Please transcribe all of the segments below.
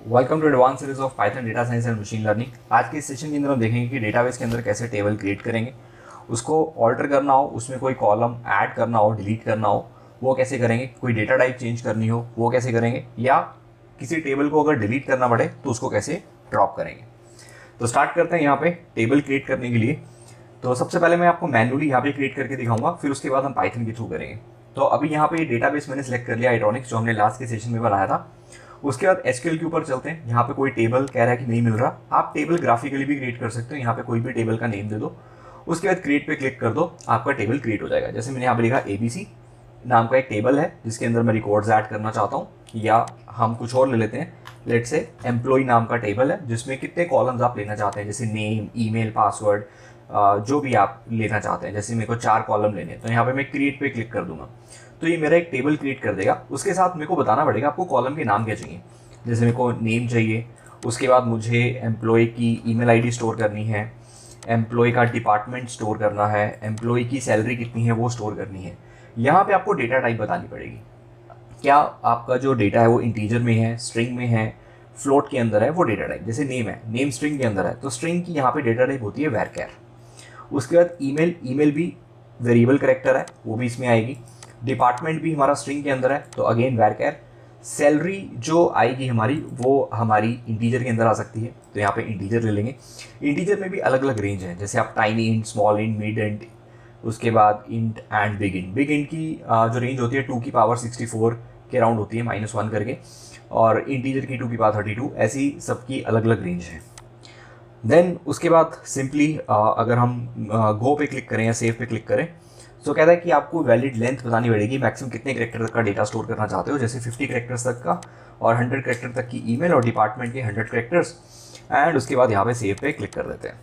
Welcome to advance series of Python data science and machine learning. आज के इस session के अंदर हम देखेंगे कि डेटाबेस के अंदर कैसे टेबल क्रिएट करेंगे, उसको ऑल्टर करना हो, उसमें कोई कॉलम ऐड करना हो, डिलीट करना हो, वो कैसे करेंगे, कोई डेटा टाइप चेंज करनी हो वो कैसे करेंगे, या किसी टेबल को अगर डिलीट करना पड़े तो उसको कैसे ड्रॉप करेंगे। तो स्टार्ट करते हैं यहाँ पे टेबल क्रिएट करने के लिए। तो सबसे पहले मैं आपको मैन्युअली यहाँ पे क्रिएट करके दिखाऊंगा, फिर उसके बाद हम पाइथन के थ्रू करेंगे। तो अभी यहाँ पे डेटाबेस मैंने सेलेक्ट कर लिया आइट्रॉनिक्स, जो हमने लास्ट के सेशन में बनाया था। उसके बाद एसक्यूएल के ऊपर चलते हैं। यहाँ पे कोई टेबल कह रहा है कि नहीं मिल रहा, आप टेबल ग्राफिकली भी क्रिएट कर सकते हो। यहाँ पे कोई भी टेबल का नेम दे दो, उसके बाद क्रिएट पे क्लिक कर दो, आपका टेबल क्रिएट हो जाएगा। जैसे मैंने यहाँ पे लिखा ABC नाम का एक टेबल है जिसके अंदर मैं रिकॉर्ड्स ऐड करना चाहता हूँ, या हम कुछ और ले लेते हैं। लेट से एम्प्लॉय नाम का टेबल है जिसमें कितने कॉलम्स आप लेना चाहते हैं, जैसे नेम, ईमेल, पासवर्ड, जो भी आप लेना चाहते हैं। जैसे मेरे को 4 कॉलम लेने हैं तो यहाँ पे मैं क्रिएट पे क्लिक कर दूंगा, तो ये मेरा एक टेबल क्रिएट कर देगा। उसके साथ मेरे को बताना पड़ेगा आपको कॉलम के नाम क्या चाहिए। जैसे मेरे को नेम चाहिए, उसके बाद मुझे एम्प्लॉय की ईमेल आईडी स्टोर करनी है, एम्प्लॉय का डिपार्टमेंट स्टोर करना है, एम्प्लॉय की सैलरी कितनी है वो स्टोर करनी है। यहाँ पे आपको डेटा टाइप बतानी पड़ेगी, क्या आपका जो डेटा है वो इंटीजर में है, स्ट्रिंग में है, फ्लोट के अंदर है, वो डेटा टाइप। जैसे नेम है, नेम स्ट्रिंग के अंदर है तो स्ट्रिंग की यहाँ पे डेटा टाइप होती है varchar। उसके बाद ईमेल, ईमेल भी वेरिएबल कैरेक्टर है, वो भी इसमें आएगी। डिपार्टमेंट भी हमारा स्ट्रिंग के अंदर है तो अगेन varchar। सैलरी जो आएगी हमारी वो हमारी इंटीजर के अंदर आ सकती है, तो यहाँ पे इंटीजर ले लेंगे। इंटीजर में भी अलग अलग रेंज है, जैसे आप tiny int, small int, mid int, उसके बाद int and big int. Big int की जो रेंज होती है 2 की पावर 64 के राउंड होती है, -1 करके, और इंटीजर की 2 की पावर 32, ऐसी सबकी अलग अलग रेंज है। देन उसके बाद सिंपली अगर हम गो पे क्लिक करें या सेव पे क्लिक करें तो कहता है कि आपको वैलिड लेंथ बतानी पड़ेगी, मैक्सिमम कितने कैरेक्टर तक का डेटा स्टोर करना चाहते हो। जैसे 50 कैरेक्टर्स तक का, और 100 कैरेक्टर तक की ईमेल, और डिपार्टमेंट के 100 कैरेक्टर्स। एंड उसके बाद यहाँ पे सेव पे क्लिक कर देते हैं।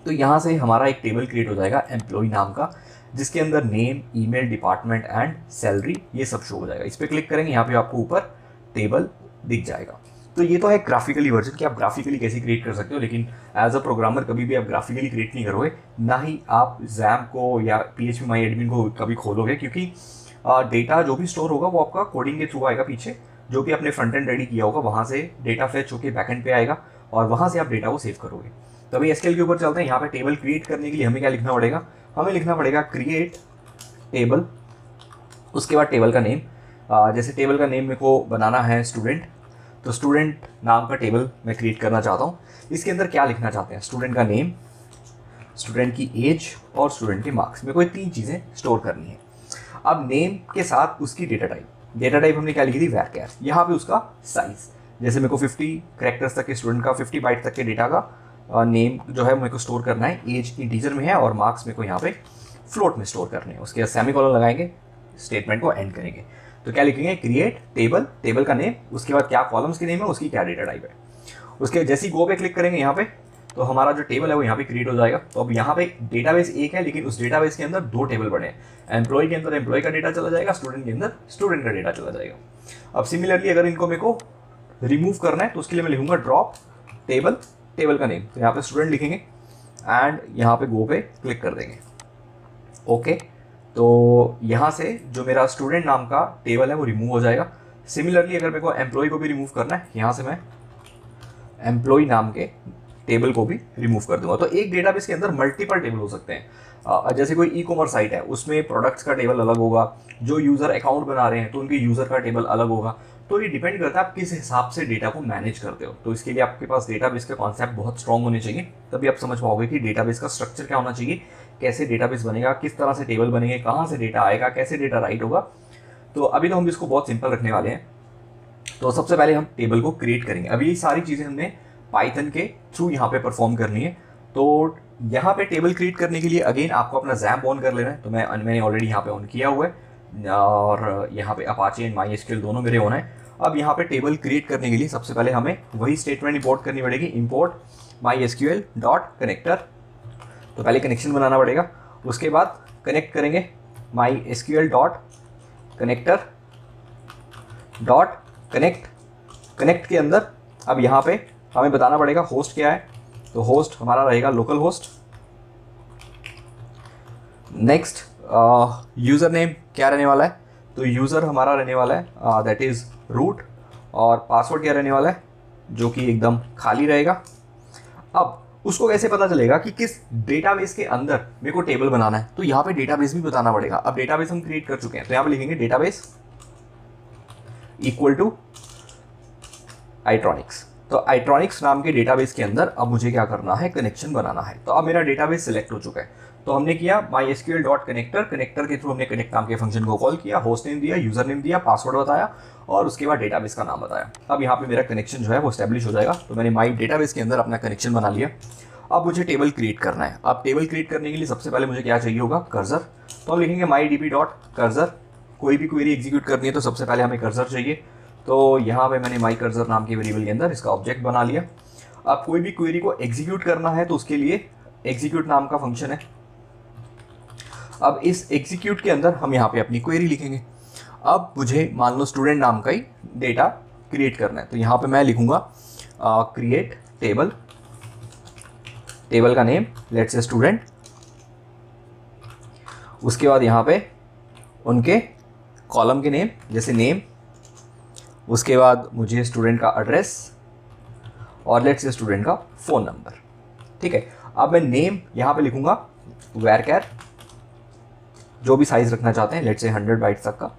तो यहाँ से हमारा एक टेबल क्रिएट हो जाएगा एम्प्लॉय नाम का, जिसके अंदर name, email, department and salary ये सब शो हो जाएगा। इस पर क्लिक करेंगे, यहाँ पे आपको ऊपर टेबल दिख जाएगा। तो ये तो है ग्राफिकली वर्जन कि आप ग्राफिकली कैसे क्रिएट कर सकते हो, लेकिन एज अ प्रोग्रामर कभी भी आप ग्राफिकली क्रिएट नहीं करोगे, ना ही आप XAMPP को या PHP-MyAdmin को कभी खोलोगे, क्योंकि डेटा जो भी स्टोर होगा वो आपका कोडिंग के थ्रू आएगा पीछे, जो कि आपने फ्रंट एंड रेडी किया होगा, वहाँ से डेटा फेच होकर बैकएंड पे आएगा और वहाँ से आप डेटा को सेव करोगे। तो अभी एसक्यूएल के ऊपर चलते हैं। यहाँ पे टेबल क्रिएट करने के लिए हमें क्या लिखना पड़ेगा, हमें लिखना पड़ेगा क्रिएट टेबल, उसके बाद टेबल का नेम। जैसे टेबल का नेम मेरे को बनाना है स्टूडेंट, तो स्टूडेंट नाम का टेबल मैं क्रिएट करना चाहता हूँ। इसके अंदर क्या लिखना चाहते हैं, स्टूडेंट का नेम, स्टूडेंट की एज और स्टूडेंट के मार्क्स। मेरे को ये 3 चीज़ें स्टोर करनी है। अब नेम के साथ उसकी डेटा टाइप हमने क्या लिखी थी, varchar। यहाँ पे उसका साइज, जैसे मेरे को 50 कैरेक्टर्स तक के स्टूडेंट का, 50 बाइट तक के डेटा का नेम जो है मेरे को स्टोर करना है, एज इंटीजर में है और मार्क्स मेरे को यहाँ पे फ्लोट में स्टोर करने हैं। उसके बाद सेमीकोलन लगाएंगे, स्टेटमेंट को एंड करेंगे। तो क्या लिखेंगे, क्रिएट टेबल, टेबल का नेम, उसके बाद क्या कॉलम्स के नेम है, उसकी क्या डेटा टाइप है। उसके जैसे ही गो पे क्लिक करेंगे यहाँ पे, तो हमारा जो टेबल है वो यहाँ पे क्रिएट हो जाएगा। तो अब यहाँ पे डेटाबेस एक है, लेकिन उस डेटाबेस के अंदर 2 टेबल बने हैं। एम्प्लॉय के अंदर एम्प्लॉय का डेटा चला जाएगा, स्टूडेंट के अंदर स्टूडेंट का डेटा चला जाएगा। अब सिमिलरली अगर इनको मेरे को रिमूव करना है तो उसके लिए मैं लिखूंगा ड्रॉप टेबल, टेबल का नेम, तो यहाँ पे स्टूडेंट लिखेंगे एंड यहाँ पे गो पे क्लिक कर देंगे। ओके, तो यहाँ से जो मेरा स्टूडेंट नाम का टेबल है वो रिमूव हो जाएगा। सिमिलरली अगर मेरे को एम्प्लॉय को भी रिमूव करना है, यहाँ से मैं एम्प्लॉय नाम के टेबल को भी रिमूव कर दूंगा। तो एक डेटाबेस के अंदर मल्टीपल टेबल हो सकते हैं। जैसे कोई ई कॉमर्स साइट है, उसमें प्रोडक्ट्स का टेबल अलग होगा, जो यूज़र अकाउंट बना रहे हैं तो उनके यूज़र का टेबल अलग होगा। तो ये डिपेंड करता है आप किस हिसाब से डेटा को मैनेज करते हो। तो इसके लिए आपके पास डेटाबेस का कॉन्सेप्ट बहुत स्ट्रॉन्ग होने चाहिए, तभी आप समझ पाओगे कि डेटाबेस का स्ट्रक्चर क्या होना चाहिए, कैसे डेटाबेस बनेगा, किस तरह से टेबल बनेंगे, कहाँ से डेटा आएगा, कैसे डेटा राइट होगा। तो अभी तो हम इसको बहुत सिंपल रखने वाले हैं। तो सबसे पहले हम टेबल को क्रिएट करेंगे। अभी ये सारी चीज़ें हमने पाइथन के थ्रू यहाँ पे परफॉर्म करनी है। तो यहाँ पे टेबल क्रिएट करने के लिए अगेन आपको अपना XAMPP ऑन कर लेना है। तो मैंने ऑलरेडी यहाँ पे ऑन किया हुआ है, और यहाँ पे अपाचे एंड MySQL दोनों मेरे ऑन है। अब यहाँ पे टेबल क्रिएट करने के लिए सबसे पहले हमें वही स्टेटमेंट इंपोर्ट करनी पड़ेगी, इंपोर्ट MySQL डॉट कनेक्टर। तो पहले कनेक्शन बनाना पड़ेगा, उसके बाद कनेक्ट करेंगे MySQL dot connector dot connect. Connect के अंदर अब यहाँ पे हमें बताना पड़ेगा होस्ट क्या है, तो होस्ट हमारा रहेगा local host. Next user name क्या रहने वाला है, तो यूज़र हमारा रहने वाला है दैट इज़ रूट, और पासवर्ड क्या रहने वाला है, जो कि एकदम खाली रहेगा। अब उसको कैसे पता चलेगा कि किस डेटाबेस के अंदर मेरे को टेबल बनाना है, तो यहाँ पे डेटाबेस भी बताना पड़ेगा। अब डेटाबेस हम क्रिएट कर चुके हैं, तो यहाँ पे लिखेंगे डेटाबेस इक्वल टू आईट्रॉनिक्स। तो आईट्रॉनिक्स नाम के डेटाबेस के अंदर अब मुझे क्या करना है, कनेक्शन बनाना है। तो अब मेरा डेटाबेस सिलेक्ट हो चुका है, तो हमने किया MySQL डॉट कनेक्टर, कनेक्टर के थ्रू हमने कनेक्ट नाम के फंक्शन को कॉल किया, होस्ट नेम दिया, यूजर नेम दिया, पासवर्ड बताया और उसके बाद डेटाबेस का नाम बताया। अब यहाँ पे मेरा कनेक्शन जो है वो स्टैब्लिश हो जाएगा। तो मैंने माई डेटाबेस के अंदर अपना कनेक्शन बना लिया। अब मुझे टेबल क्रिएट करना है। अब टेबल क्रिएट करने के लिए सबसे पहले मुझे क्या चाहिए होगा, कर्सर। तो हम लिखेंगे MyDB डॉट कर्सर। कोई भी क्वेरी एग्जीक्यूट करनी है तो सबसे पहले हमें कर्सर चाहिए। तो यहाँ पे मैंने माई कर्सर नाम के वेरिएबल के अंदर इसका ऑब्जेक्ट बना लिया। अब कोई भी क्वेरी को एग्जीक्यूट करना है तो उसके लिए एग्जीक्यूट नाम का फंक्शन है। अब इस एग्जीक्यूट के अंदर हम यहाँ पे अपनी क्वेरी लिखेंगे। अब मुझे मान लो स्टूडेंट नाम का ही डेटा क्रिएट करना है, तो यहाँ पे मैं लिखूंगा क्रिएट टेबल, टेबल का नेम लेट्स से स्टूडेंट। उसके बाद यहाँ पे उनके कॉलम के नेम जैसे नेम, उसके बाद मुझे स्टूडेंट का एड्रेस और लेट्स से स्टूडेंट का फ़ोन नंबर। ठीक है, अब मैं नेम यहाँ पे लिखूंगा varchar, जो भी साइज़ रखना चाहते हैं लेट्स से 100 बाइट्स तक का।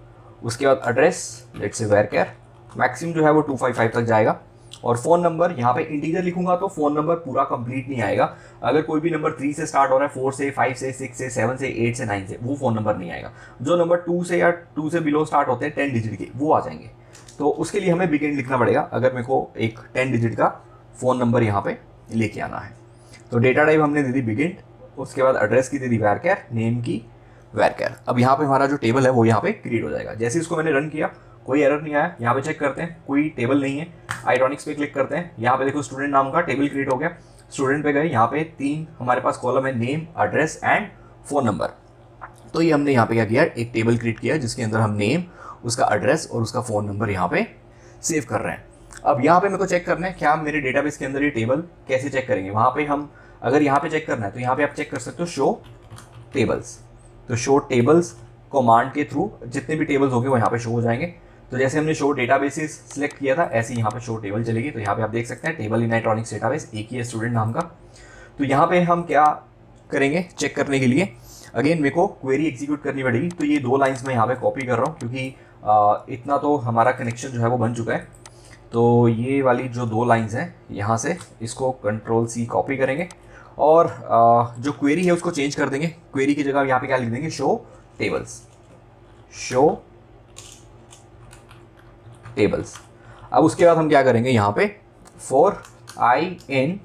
उसके बाद address let's say varchar, maximum जो है वो 255 तक जाएगा। और फ़ोन नंबर यहाँ पे इंटीजर लिखूंगा तो फ़ोन नंबर पूरा कंप्लीट नहीं आएगा। अगर कोई भी नंबर 3 से स्टार्ट हो रहा है, 4 से, 5 से, 6 से, 7 से, 8 से, 9 से, वो फ़ोन नंबर नहीं आएगा। जो नंबर 2 से या 2 से बिलो स्टार्ट होते हैं 10 डिजिट के, वो आ जाएंगे। तो उसके लिए हमें बिगिन लिखना पड़ेगा अगर मेरे को एक 10 डिजिट का फ़ोन नंबर यहाँ पे लेके आना है। तो डेटा टाइप हमने दे दी बिगिन, उसके बाद एड्रेस की दे दी varchar, नेम की varchar। अब यहाँ पे हमारा जो टेबल है वो यहाँ पे क्रिएट हो जाएगा। जैसे इसको मैंने रन किया कोई एरर नहीं आया। यहाँ पे चेक करते हैं, कोई टेबल नहीं है। आईट्रॉनिक्स पे क्लिक करते हैं, यहाँ पे देखो स्टूडेंट नाम का टेबल क्रिएट हो गया। स्टूडेंट पे गए, यहाँ पे 3 हमारे पास कॉलम है, name, address and phone number. तो ये हमने यहाँ पे क्या किया, एक टेबल क्रिएट किया जिसके अंदर हम नेम, उसका एड्रेस और उसका फ़ोन नंबर यहाँ पे सेव कर रहे हैं। अब यहाँ पे मेरे को चेक करना है क्या मेरे डेटाबेस के अंदर ये टेबल कैसे चेक करेंगे। वहाँ पे हम अगर यहाँ पे चेक करना है तो यहाँ पे आप चेक कर सकते हो शो टेबल्स। तो शो टेबल्स कमांड के थ्रू जितने भी टेबल्स होंगे वो यहाँ पे शो हो जाएंगे। तो जैसे हमने शो डेटाबेसेस सिलेक्ट किया था ऐसे ही यहाँ पे शो टेबल चलेगी। तो यहाँ पे आप देख सकते हैं टेबल इन आईट्रॉनिक्स डेटाबेस, एक ही है स्टूडेंट नाम का। तो यहाँ पे हम क्या करेंगे चेक करने के लिए, अगेन मेरे को क्वेरी एग्जीक्यूट करनी पड़ेगी। तो ये 2 लाइन्स मैं यहाँ पे कॉपी कर रहा हूँ क्योंकि इतना तो हमारा कनेक्शन जो है वो बन चुका है। तो ये वाली जो 2 लाइन्स हैं यहाँ से इसको Ctrl+C कॉपी करेंगे और जो क्वेरी है उसको चेंज कर देंगे। क्वेरी की जगह यहाँ पे क्या लिख देंगे, शो टेबल्स, शो टेबल्स। अब उसके बाद हम क्या करेंगे, यहाँ पे for I in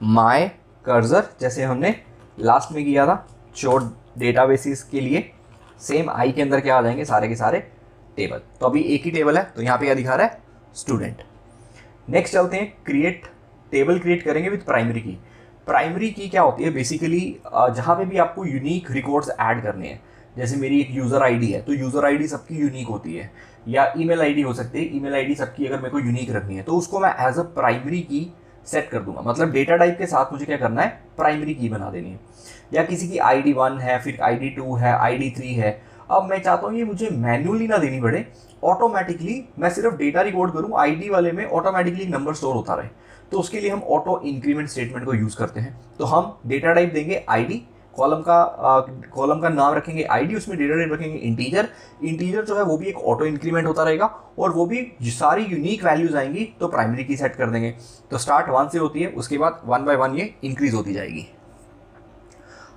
my cursor, जैसे हमने लास्ट में किया था शो डेटाबेसिस के लिए, सेम आई के अंदर क्या आ जाएंगे, सारे के सारे टेबल। तो अभी एक ही टेबल है तो यहाँ पे क्या दिखा रहा है, स्टूडेंट। नेक्स्ट चलते हैं, क्रिएट टेबल क्रिएट करेंगे विद प्राइमरी की। प्राइमरी की क्या होती है, बेसिकली जहाँ पे भी आपको यूनिक रिकॉर्ड्स ऐड करने हैं, जैसे मेरी एक यूज़र आईडी है तो यूज़र आईडी सबकी यूनिक होती है, या ईमेल आईडी हो सकती है, ईमेल आईडी सबकी अगर मेरे को यूनिक रखनी है तो उसको मैं एज अ प्राइमरी की सेट कर दूंगा। मतलब डेटा टाइप के साथ मुझे क्या करना है, प्राइमरी की बना देनी है। या किसी की ID 1 है, फिर ID 2 है, ID 3 है। अब मैं चाहता हूँ ये मुझे मैन्युअली ना देनी पड़े, ऑटोमेटिकली मैं सिर्फ डेटा रिकॉर्ड करूँ, ID वाले में ऑटोमेटिकली नंबर स्टोर होता रहे। तो उसके लिए हम ऑटो इंक्रीमेंट स्टेटमेंट को यूज़ करते हैं। तो हम डेटा टाइप देंगे ID, कॉलम का नाम रखेंगे ID, उसमें डेटा टाइप रखेंगे इंटीजर। इंटीजर जो है वो भी एक ऑटो इंक्रीमेंट होता रहेगा और वो भी सारी यूनिक वैल्यूज आएंगी तो प्राइमरी की सेट कर देंगे। तो स्टार्ट 1 से होती है, उसके बाद 1 बाय 1 ये इंक्रीज होती जाएगी।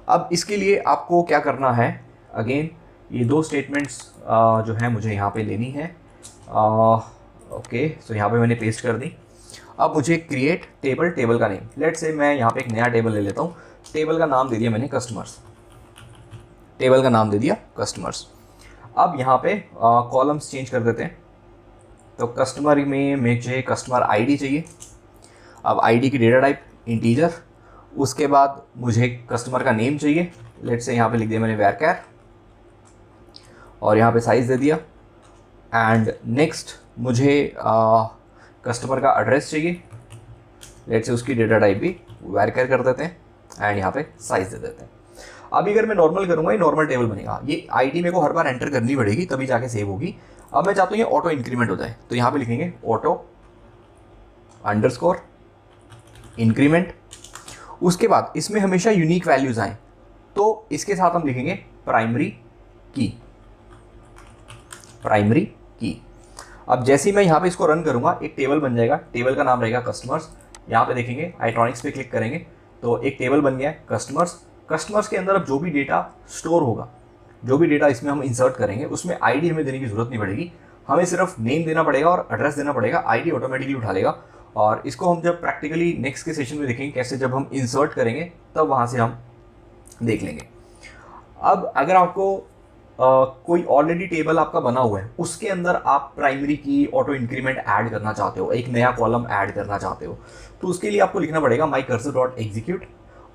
अब इसके लिए आपको क्या करना है, अगेन ये 2 स्टेटमेंट्स जो है मुझे यहाँ पे लेनी है। ओके, सो यहाँ पे मैंने पेस्ट कर दी। अब मुझे क्रिएट टेबल, टेबल का नेम, लेट से मैं यहाँ पे एक नया टेबल ले लेता हूँ। टेबल का नाम दे दिया मैंने कस्टमर्स, टेबल का नाम दे दिया कस्टमर्स। अब यहाँ पे कॉलम्स चेंज कर देते हैं। तो कस्टमर में मुझे कस्टमर ID चाहिए। अब ID की डेटा टाइप इंटीजर, उसके बाद मुझे कस्टमर का नेम चाहिए, लेट से यहाँ पे लिख दिया मैंने varchar और यहाँ पे साइज़ दे दिया। एंड नेक्स्ट मुझे कस्टमर का एड्रेस चाहिए, लेट से उसकी डेटा टाइप भी varchar कर देते हैं एंड यहाँ पे साइज़ दे देते हैं। अभी अगर मैं नॉर्मल करूँगा ये नॉर्मल टेबल बनेगा। ये ID मेरे को हर बार एंटर करनी पड़ेगी तभी जाके सेव होगी। अब मैं चाहता हूँ ये ऑटो इंक्रीमेंट हो जाए, तो यहाँ पे लिखेंगे ऑटो अंडरस्कोर इंक्रीमेंट। उसके बाद इसमें हमेशा यूनिक वैल्यूज आए, तो इसके साथ हम लिखेंगे प्राइमरी की, प्राइमरी की। अब जैसे ही मैं यहाँ पे इसको रन करूँगा एक टेबल बन जाएगा, टेबल का नाम रहेगा कस्टमर्स। यहाँ पे देखेंगे आइट्रॉनिक्स पे क्लिक करेंगे तो एक टेबल बन गया है कस्टमर्स। कस्टमर्स के अंदर अब जो भी डेटा स्टोर होगा, जो भी डेटा इसमें हम इंसर्ट करेंगे उसमें आईडी हमें देने की जरूरत नहीं पड़ेगी, हमें सिर्फ नेम देना पड़ेगा और एड्रेस देना पड़ेगा, आईडी ऑटोमेटिकली उठा लेगा। और इसको हम जब प्रैक्टिकली नेक्स्ट के सेशन में देखेंगे कैसे जब हम इंसर्ट करेंगे तब वहाँ से हम देख लेंगे। अब अगर आपको कोई ऑलरेडी टेबल आपका बना हुआ है उसके अंदर आप प्राइमरी की ऑटो इंक्रीमेंट ऐड करना चाहते हो, एक नया कॉलम ऐड करना चाहते हो, तो उसके लिए आपको लिखना पड़ेगा my cursor dot execute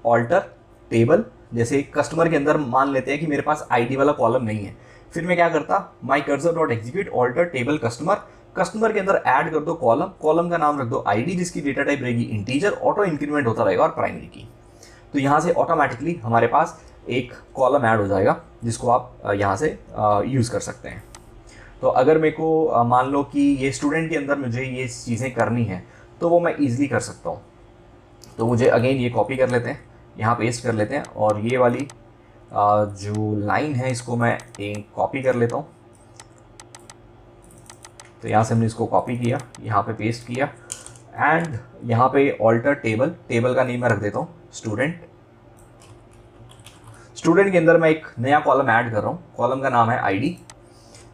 alter table. जैसे कस्टमर के अंदर मान लेते हैं कि मेरे पास आईडी वाला कॉलम नहीं है, फिर मैं क्या करता, my cursor dot execute alter table customer, customer के अंदर ऐड कर दो कॉलम, कॉलम का नाम रख दो आईडी जिसकी डेटा टाइप रहेगी इंटीजर, ऑटो इंक्रीमेंट होता रहेगा और प्राइमरी की। तो यहाँ से ऑटोमेटिकली हमारे पास एक कॉलम ऐड हो जाएगा जिसको आप यहाँ से यूज़ कर सकते हैं। तो अगर मेरे को मान लो कि ये स्टूडेंट के अंदर मुझे ये चीज़ें करनी है तो वो मैं ईजिली कर सकता हूँ। तो मुझे अगेन ये कॉपी कर लेते हैं, यहाँ पेस्ट कर लेते हैं और ये वाली जो लाइन है इसको मैं एक कॉपी कर लेता हूँ। तो यहाँ से हमने इसको कॉपी किया, यहाँ पे पेस्ट किया एंड यहाँ पे ऑल्टर टेबल, टेबल का नेम मैं रख देता हूँ स्टूडेंट। स्टूडेंट के अंदर मैं एक नया कॉलम ऐड कर रहा हूँ, कॉलम का नाम है आईडी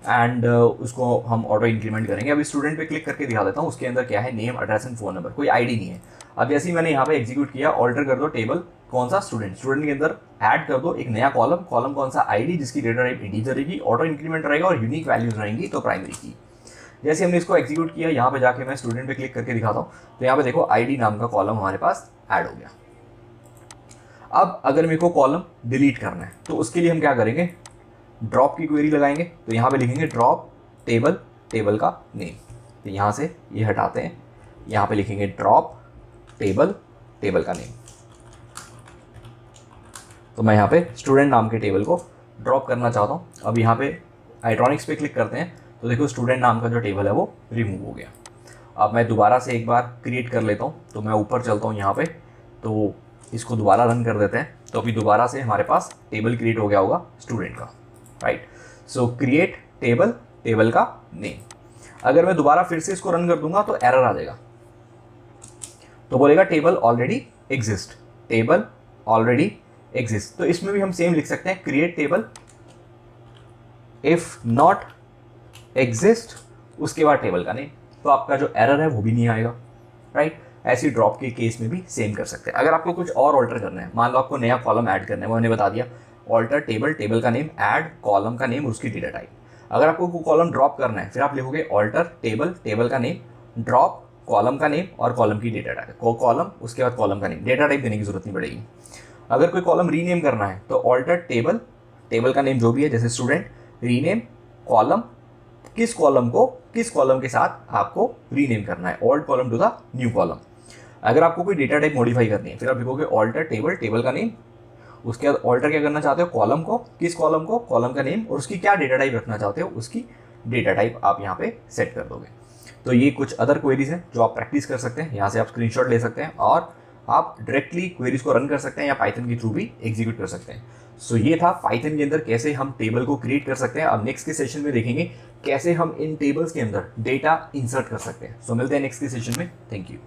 एंड उसको हम ऑटो इंक्रीमेंट करेंगे। अभी स्टूडेंट पे क्लिक करके दिखा देता हूँ, उसके अंदर क्या है, name address and phone number, कोई आईडी नहीं है। अब जैसे ही मैंने यहाँ पे एग्जीक्यूट किया, ऑल्टर कर दो टेबल, कौन सा, स्टूडेंट, स्टूडेंट के अंदर ऐड कर दो एक नया कॉलम, कॉलम कौन सा, आईडी जिसकी डेटा टाइप इंटीजर रहेगी, ऑटो इंक्रीमेंट रहेगा और यूनिक वैल्यूज रहेंगी तो प्राइमरी की। जैसे हमने इसको एग्जीक्यूट किया, यहाँ पे जाके मैं स्टूडेंट पे क्लिक करके दिखाता हूँ तो यहाँ पे देखो आईडी नाम का कॉलम हमारे पास ऐड हो गया। अब अगर मेरे को कॉलम डिलीट करना है तो उसके लिए हम क्या करेंगे, ड्रॉप की क्वेरी लगाएंगे। तो यहाँ पे लिखेंगे ड्रॉप टेबल, टेबल का नेम। तो यहाँ से ये हटाते हैं, यहाँ पे लिखेंगे ड्रॉप टेबल, टेबल का नेम। तो मैं यहाँ पे स्टूडेंट नाम के टेबल को ड्रॉप करना चाहता हूँ। अब यहाँ पे आइट्रॉनिक्स पे क्लिक करते हैं तो देखो स्टूडेंट नाम का जो टेबल है वो रिमूव हो गया। अब मैं दोबारा से एक बार क्रिएट कर लेता हूँ, तो मैं ऊपर चलता हूँ यहाँ पे, तो इसको दोबारा रन कर देते हैं। तो अभी दोबारा से हमारे पास टेबल क्रिएट हो गया होगा स्टूडेंट का, राइट। सो क्रिएट टेबल, टेबल का नेम। अगर मैं दोबारा फिर से इसको रन कर दूंगा तो एरर आ जाएगा, तो बोलेगा table already exist, table already exist. तो इसमें भी हम सेम लिख सकते हैं, create table, if not exist उसके बाद टेबल का नेम, तो आपका जो एरर है वो भी नहीं आएगा, राइट। ऐसी ड्रॉप के केस में भी सेम कर सकते हैं। अगर आपको कुछ और ऑल्टर करना है, मान लो आपको नया कॉलम ऐड करना है, वो मैंने बता दिया, ऑल्टर टेबल, टेबल का नेम, ऐड कॉलम का नेम और उसकी डेटा टाइप। अगर आपको कोई कॉलम ड्रॉप करना है फिर आप लिखोगे ऑल्टर टेबल, टेबल का नेम, ड्रॉप कॉलम का नेम और कॉलम की डेटा टाइप, कॉलम उसके बाद कॉलम का नेम, डेटा टाइप देने की जरूरत नहीं पड़ेगी। अगर कोई कॉलम रीनेम करना है तो ऑल्टर टेबल, टेबल का नेम जो भी है जैसे स्टूडेंट, रीनेम कॉलम, किस कॉलम को किस कॉलम के साथ आपको रीनेम करना है, old column to the new column. अगर आपको कोई डेटा टाइप मॉडिफाई करनी है फिर आप लिखोगे ऑल्टर टेबल, टेबल का नेम, उसके बाद ऑल्टर क्या करना चाहते हो, कॉलम को, किस कॉलम को, कॉलम का नेम और उसकी क्या डेटा टाइप रखना चाहते हो, उसकी डेटा टाइप आप यहाँ पे सेट कर दोगे। तो ये कुछ अदर क्वेरीज हैं जो आप प्रैक्टिस कर सकते हैं, यहाँ से आप स्क्रीनशॉट ले सकते हैं और आप डायरेक्टली क्वेरीज को रन कर सकते हैं या पाइथन के थ्रू भी एग्जीक्यूट कर सकते हैं। सो ये था पाइथन के अंदर कैसे हम टेबल को क्रिएट कर सकते हैं। अब नेक्स्ट के सेशन में देखेंगे कैसे हम इन टेबल्स के अंदर डेटा इंसर्ट कर सकते हैं। सो मिलते हैं नेक्स्ट के सेशन में, थैंक यू।